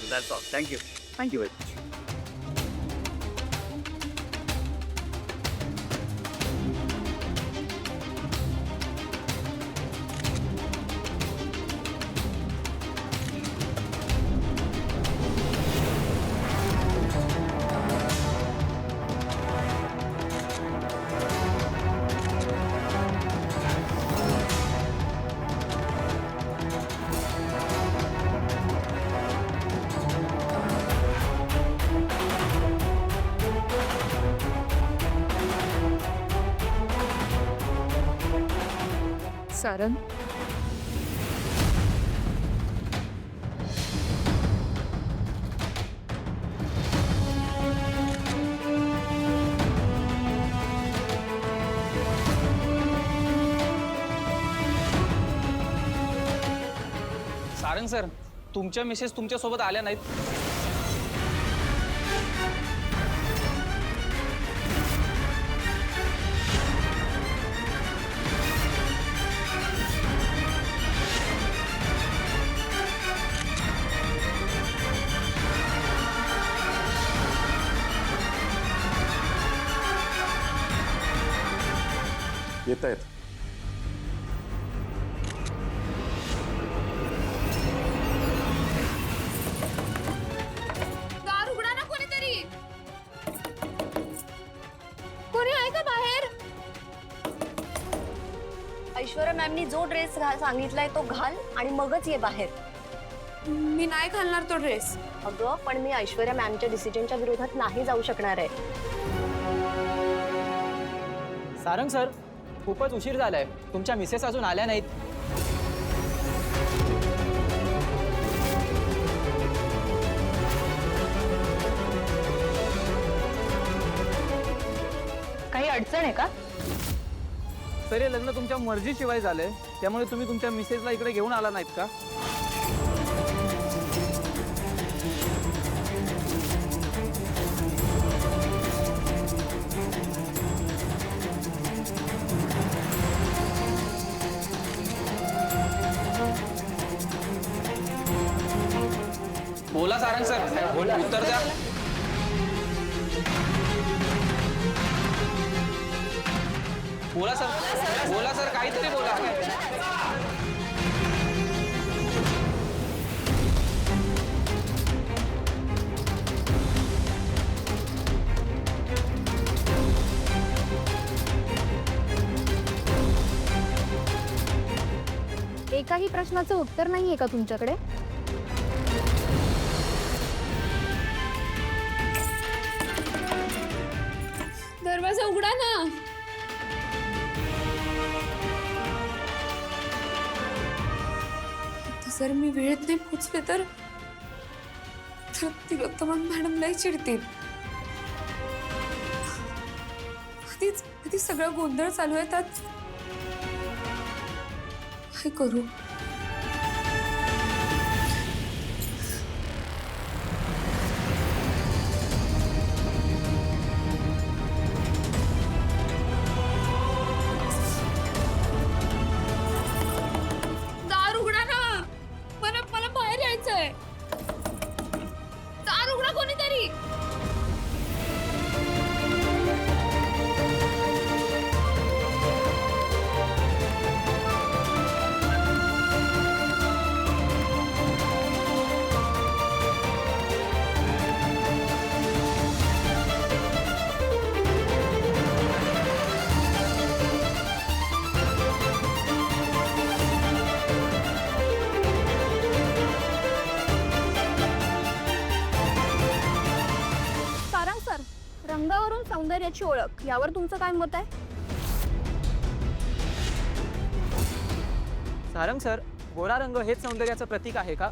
That's all. Thank you. Thank you very much. Sarang, Sarang sir, तुमच्या Mrs तुमच्यासोबत आल्या नाहीत. येत आहेत. दार उघडा ना कोणीतरी. कोणी आहे का बाहेर? ऐश्वर्या मॅमनी जो ड्रेस सांगितलाय तो घाल आणि मगच ये बाहेर. मी नाही घालणार तो ड्रेस. अगं पण मी ऐश्वर्या मॅमच्या डिसिजनच्या विरोधात नाही जाऊ शकणार आहे. सारंग सर, खूपच उशीर झालाय. तुमच्या मिसेस अजून आल्या नाहीत. काही अडचण आहे का? सर, हे लग्न तुमच्या मर्जीशिवाय झालंय, त्यामुळे तुम्ही तुमच्या मिसेसला इकडे घेऊन आला नाहीत का? बोला सारंग सर, उत्तर द्या. बोला सर, बोला सर, काहीतरी बोला. एकाही प्रश्नाचं उत्तर नाहीये का तुमच्याकडे? दरवाजा उघडा ना. जर मी वेळेत नाही पोहोचले तर तिलोत्तमा मॅडम लई चिडतील. आधीच सगळा गोंधळ चालू आहे, त्यात काय करू? दार उघडा ना. मला बाहेर यायचंय. दार उघडा कोणीतरी. रंगावरून सौंदर्याची ओळख यावर तुमचं काय मत आहे? सारंग सर, गोरा रंग हेच सौंदर्याचं प्रतीक आहे का?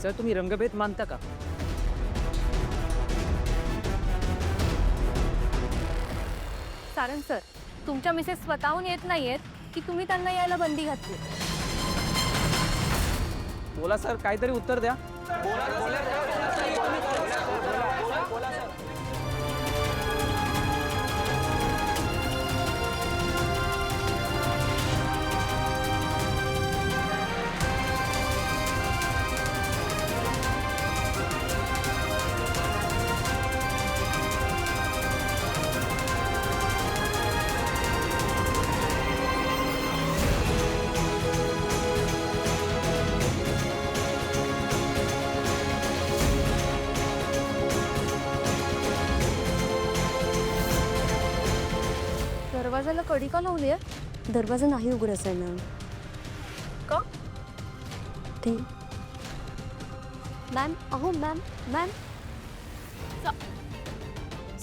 सर, तुम्ही रंगभेद मानता का? सारंग सर, तुमच्या मिसेस स्वतःहून येत नाहीयेत की तुम्ही त्यांना यायला बंदी घातली? बोला सर, काहीतरी उत्तर द्या. दरवाजाला कडी का लावली आहे? दरवाजा नाही उघडायचा मॅम. का? ते मॅम, अहो मॅम, मॅम.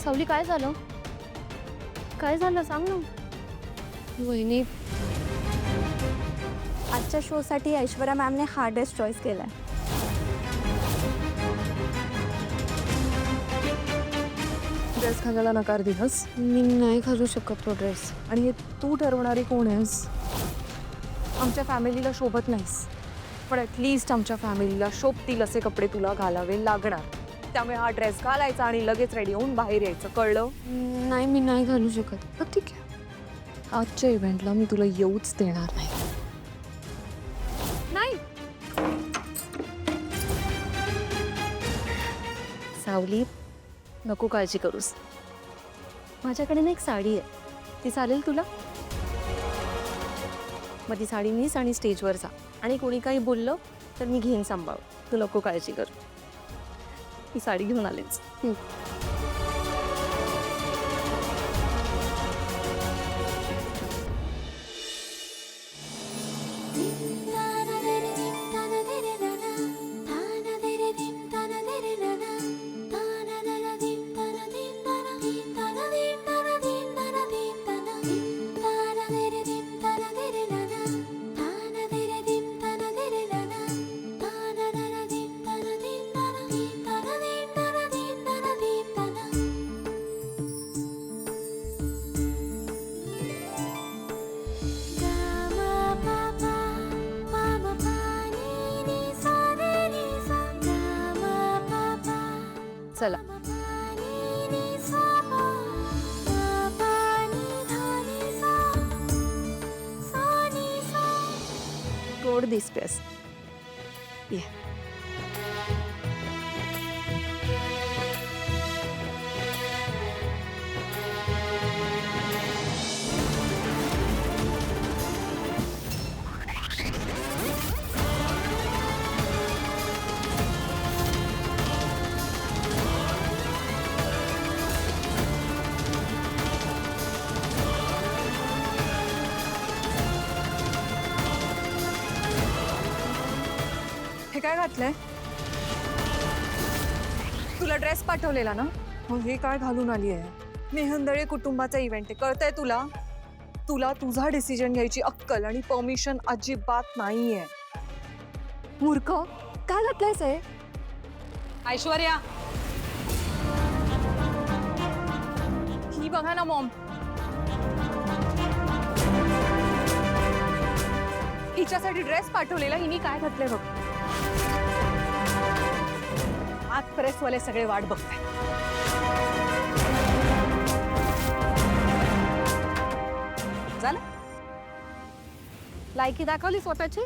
सावली काय झालं? काय झालं सांग ना. वहिनी, आजच्या शोसाठी ऐश्वर्या मॅमने हा ड्रेस चॉईस केलाय. ड्रेस घालायला नकार दिलास मी नाही घालू शकत तो ड्रेस. आणि हे तू ठरवणारी कोण आहेस? आमच्या फॅमिलीला शोभत नाहीस, पण ॲटलिस्ट आमच्या फॅमिलीला शोभतील असे कपडे तुला घालावे लागणार. त्यामुळे हा ड्रेस घालायचा आणि लगेच रेडी होऊन बाहेर यायचं, कळलं? नाही, मी नाही घालू शकत. तर ठीक आहे, आजच्या इव्हेंटला मी तुला येऊच देणार नाही. नाही. सावली, नको काळजी करूस. माझ्याकडे ना एक साडी आहे, ती चालेल तुला? मग ती साडी नीस आणि स्टेजवर जा. आणि कोणी काही बोललं तर मी घेईन सांभाळ. तू नको काळजी कर. ही साडी घेऊन आलेच. चला. गोड दिसतेस. ये. हे काय घातलंय? तुला ड्रेस पाठवलेला ना, मग हे काय घालून आली आहे? मेहंदळे कुटुंबाचा इव्हेंट आहे, कळतंय तुला? तुला तुझा डिसिजन घ्यायची अक्कल आणि परमिशन अजिबात नाहीये. मूर्ख, काय घातलंयस हे? ऐश्वर्या, ही बघा ना मॉम, हिच्यासाठी ड्रेस पाठवलेला, हिने काय घातलंय बघ. आज प्रेसवाले सगळे वाट बघताय. झालं? लायकी दाखवली स्वतःची.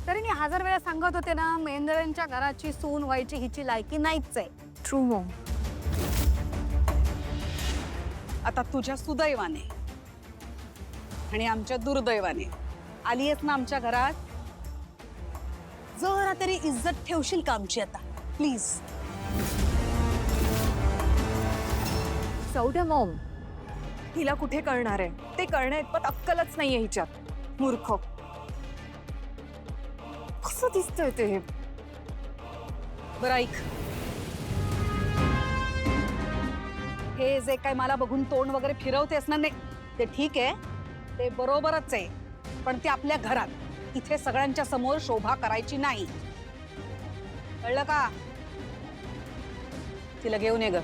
तरी मी 1000 वेळा सांगत होते ना, मेंदळ्यांच्या घराची सून व्हायची हिची लायकी नाहीच आहे. True Maugham. आता तुझ्या सुदैवाने आणि आमच्या दुर्दैवाने आलीयस ना आमच्या घरात, जरा तरी इज्जत ठेवशील का आमची आता, प्लीज. जाऊ द्या मॉम, हिला कुठे कळणार आहे? ते कळण्या इतपत अक्कलच नाहीये हिच्यात. मूर्ख, कसं दिसतंय ते? बरं ऐक, हे जे काय मला बघून तोंड वगैरे फिरवतेस ना, नाही ते ठीक आहे, ते बरोबरच आहे, पण ते आपल्या घरात, इथे सगळ्यांच्या समोर शोभा करायची नाही, कळलं का? तिला घेऊन ये ग.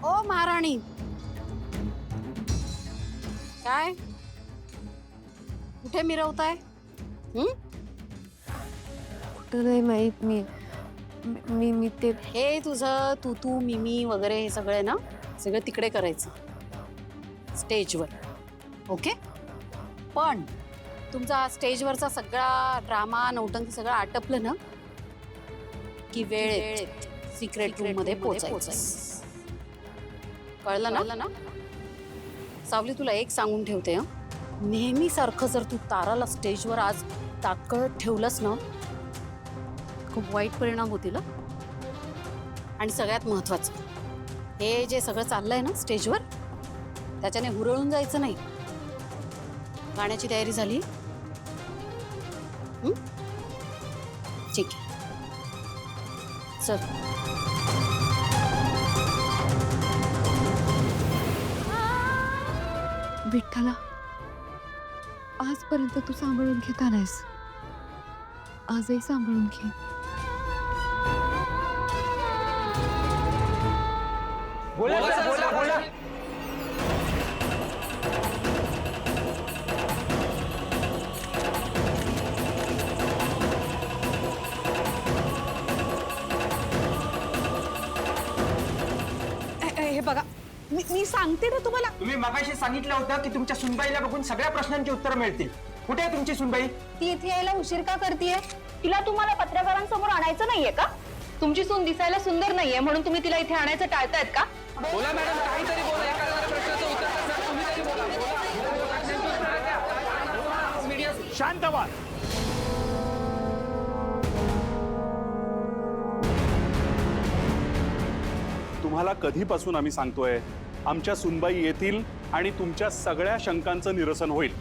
ओ महाराणी, काय कुठे मिरवताय? नाही माहित. मी मी मी ते हे तुझं तू मिमी वगैरे हे सगळं ना, सगळं तिकडे करायचं स्टेजवर, ओके? पण तुमचा स्टेजवरचा सगळा ड्रामा नौटंकी सगळं आटपलं ना की वेळेत सिक्रेट रूम मध्ये पोहोचायचं. कळलं ना? सावली, तुला एक सांगून ठेवते हं. नेहमी सारखं जर तू ताराला स्टेजवर आज ताटकळत ठेवलंस ना, खूप वाईट परिणाम होतील हं. आणि सगळ्यात महत्वाचं, हे जे सगळं चाललंय ना स्टेजवर, त्याच्याने हुरळून जायचं नाही. गाण्याची तयारी झाली? ठीक आहे, चल. विठ्ठला, आजपर्यंत तू सांभाळून घेत आलायस, आजही सांभाळून घे. बोला. हे बघा, मी सांगते ना तुम्हाला. तुम्ही मगाशी सांगितलं होतं की तुमच्या सुनबाईला बघून सगळ्या प्रश्नांची उत्तरं मिळतील. कुठे आहे तुमची सुनबाई? ती इथे यायला उशीर का करतेय? तिला तुम्हाला पत्रकारांसमोर आणायचं नाहीये का? तुमची सून दिसायला सुंदर नाहीये म्हणून तुम्ही तिला इथे आणायचं टाळतायत का? बोला मॅडम, काहीतरी बोला. एखाद्या प्रश्नाचं उत्तर नसेल, तुम्ही तरी बोला. शांत व्हा. तुम्हाला कधीपासून आम्ही सांगतोय, आमच्या सुनबाई येतील आणि तुमच्या सगळ्या शंकांचं निरसन होईल.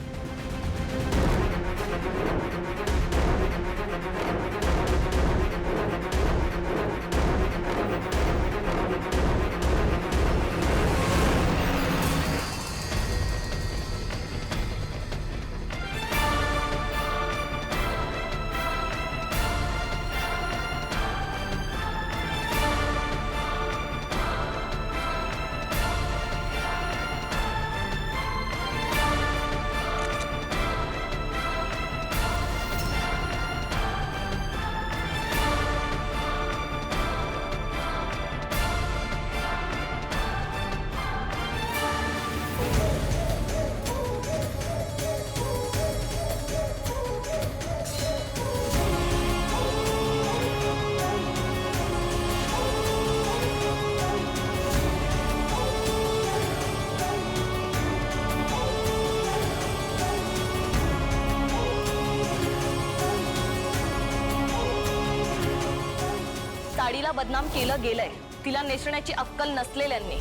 साडीला बदनाम केलं गेलंय, तिला नेसण्याची अक्कल नसलेल्यांनी.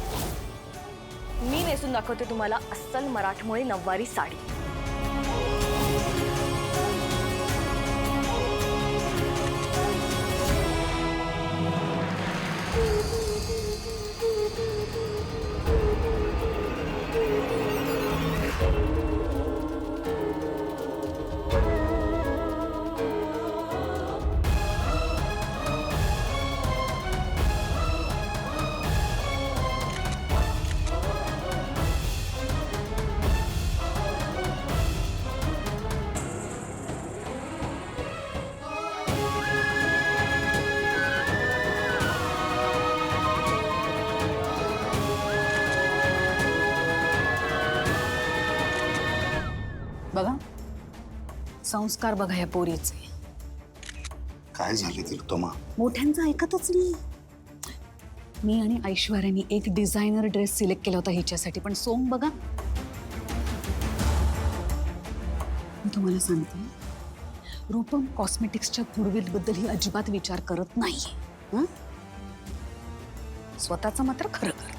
मी नेसून दाखवते तुम्हाला अस्सल मराठमोळी नववारी साडी. बघा, संस्कार बघा या पोरीचे. काय झाले तिलोत्तमा? मोठ्यांचं ऐकतच नाही. मी आणि ऐश्वर्याने एक डिझायनर ड्रेस सिलेक्ट केला होता हिच्यासाठी, पण सोम बघा. मी तुम्हाला सांगते, रूपम कॉस्मेटिक्सच्या गुडविल बद्दल ही अजिबात विचार करत नाहीये. स्वतःचं मात्र खरं करते.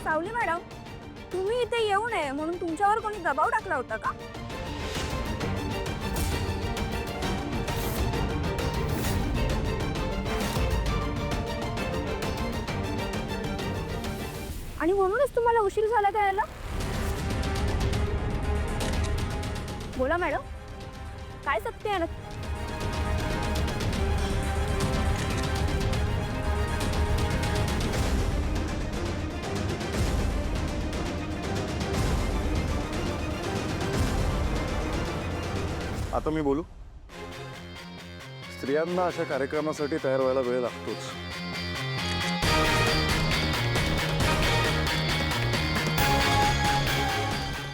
सावली मॅडम, तुम्ही इथे येऊ नये म्हणून तुमच्यावर कोणी दबाव टाकला होता का? आणि म्हणूनच तुम्हाला उशीर झाला का यायला? बोला मॅडम, काय सत्य आहे? आता मी बोलू. स्त्रियांना अशा कार्यक्रमासाठी तयार व्हायला वेळ लागतोच.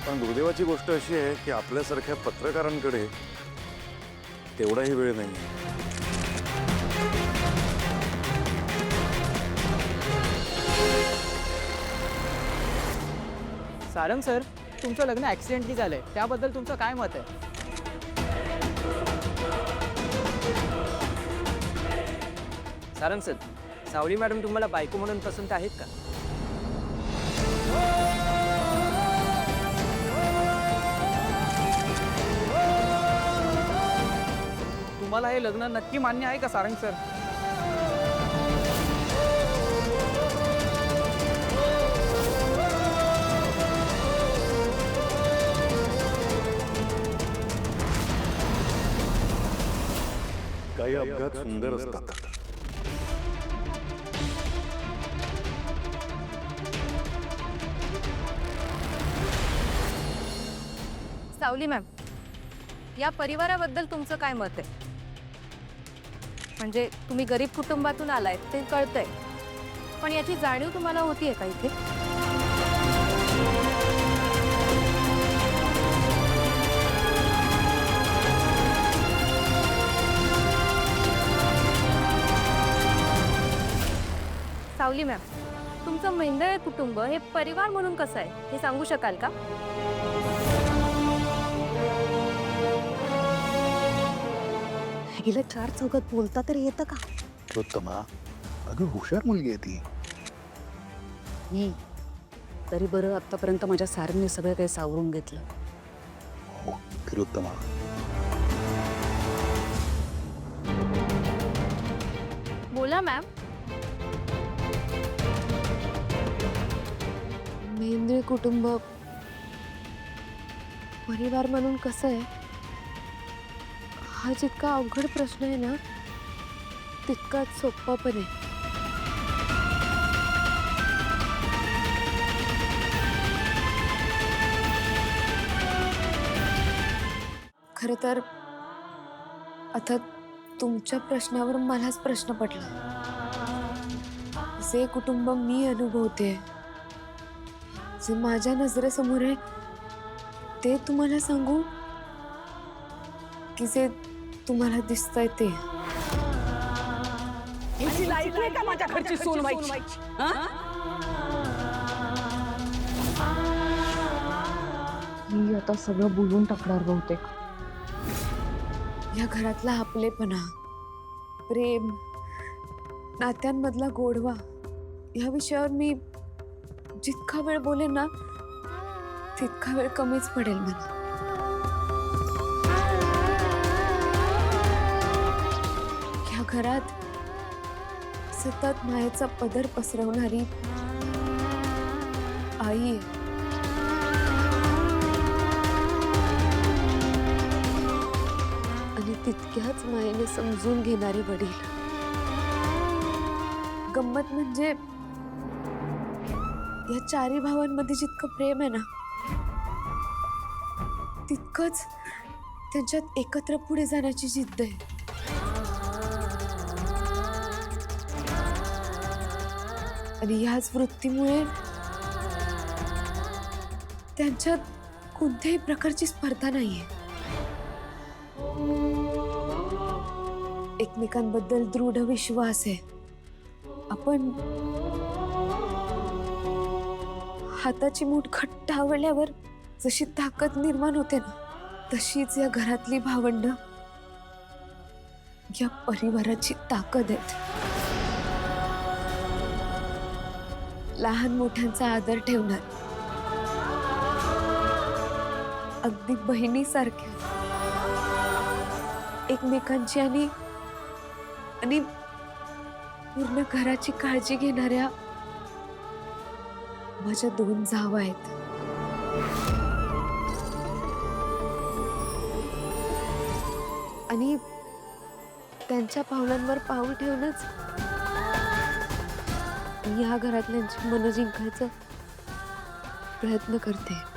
पण दुर्दैवाची गोष्ट अशी आहे की आपल्यासारख्या पत्रकारांकडे तेवढाही वेळ नाही. सारंग सर, तुमचं लग्न ॲक्सिडेंटली झालंय, त्याबद्दल तुमचं काय मत आहे? सारंग सर, सावली मॅडम तुम्हाला बायको म्हणून पसंत आहेत का? तुम्हाला हे लग्न नक्की मान्य आहे का सारंग सर? काही अपघात सुंदर असतात. सावली मॅम, या परिवाराबद्दल तुमचं काय मत आहे? म्हणजे तुम्ही गरीब कुटुंबातून आलाय ते कळतंय, पण याची जाणीव तुम्हाला होतीये का इथे? सावली मॅम, तुमचं मेंदळे कुटुंब हे परिवार म्हणून कसं आहे हे सांगू शकाल का? गेलं 4 चौघात बोलता तर येतं का? तिलोत्तमा, अगं हुशार मुलगी आहे ती. तरी बरं आतापर्यंत माझ्या सारंगने सगळं काही सावरून घेतलं. हो तिलोत्तमा, बोला मॅम. मेंदळे कुटुंब परिवार म्हणून कसं आहे, हा जितका अवघड प्रश्न आहे ना तितकाच सोपा पण आहे. खरं तर आता तुमच्या प्रश्नावर मलाच प्रश्न पडला. जे कुटुंब मी अनुभवते, जे माझ्या नजरेसमोर आहे, ते तुम्हाला सांगू की जे तुम्हाला दिसतंय ते? का माझ्या घरची सून व्हायची? मी आता सगळं बोलून टाकणार बहुतेक. या घरातला आपलेपणा, प्रेम, नात्यांमधला गोडवा या विषयावर मी जितका वेळ बोलेन ना तितका वेळ कमीच पडेल मला. या घरात सतत मायेचा पदर पसरवणारी आई आहे. आणि तितक्याच मायेने समजून घेणारे वडील. गंमत म्हणजे या 4 भावांमध्ये जितकं प्रेम आहे ना तितकंच त्यांच्यात एकत्र पुढे जाण्याची जिद्द आहे. आणि ह्याच वृत्तीमुळे त्यांच्यात कोणत्याही प्रकारची स्पर्धा नाहीये. एकमेकांबद्दल दृढ विश्वास आहे. आपण हाताची मूठ घट्ट आवळल्यावर जशी ताकद निर्माण होते ना तशीच या घरातली भावंड या परिवाराची ताकद आहे. लहान मोठ्यांचा आदर ठेवणार, अगदी बहिणीसारख्या एकमेकांची आणि पूर्ण घराची काळजी घेणाऱ्या माझ्या 2 जावा आहेत. आणि त्यांच्या पावलांवर पाऊल ठेवूनच मी या घरातल्यांची मन जिंकायचा प्रयत्न करते.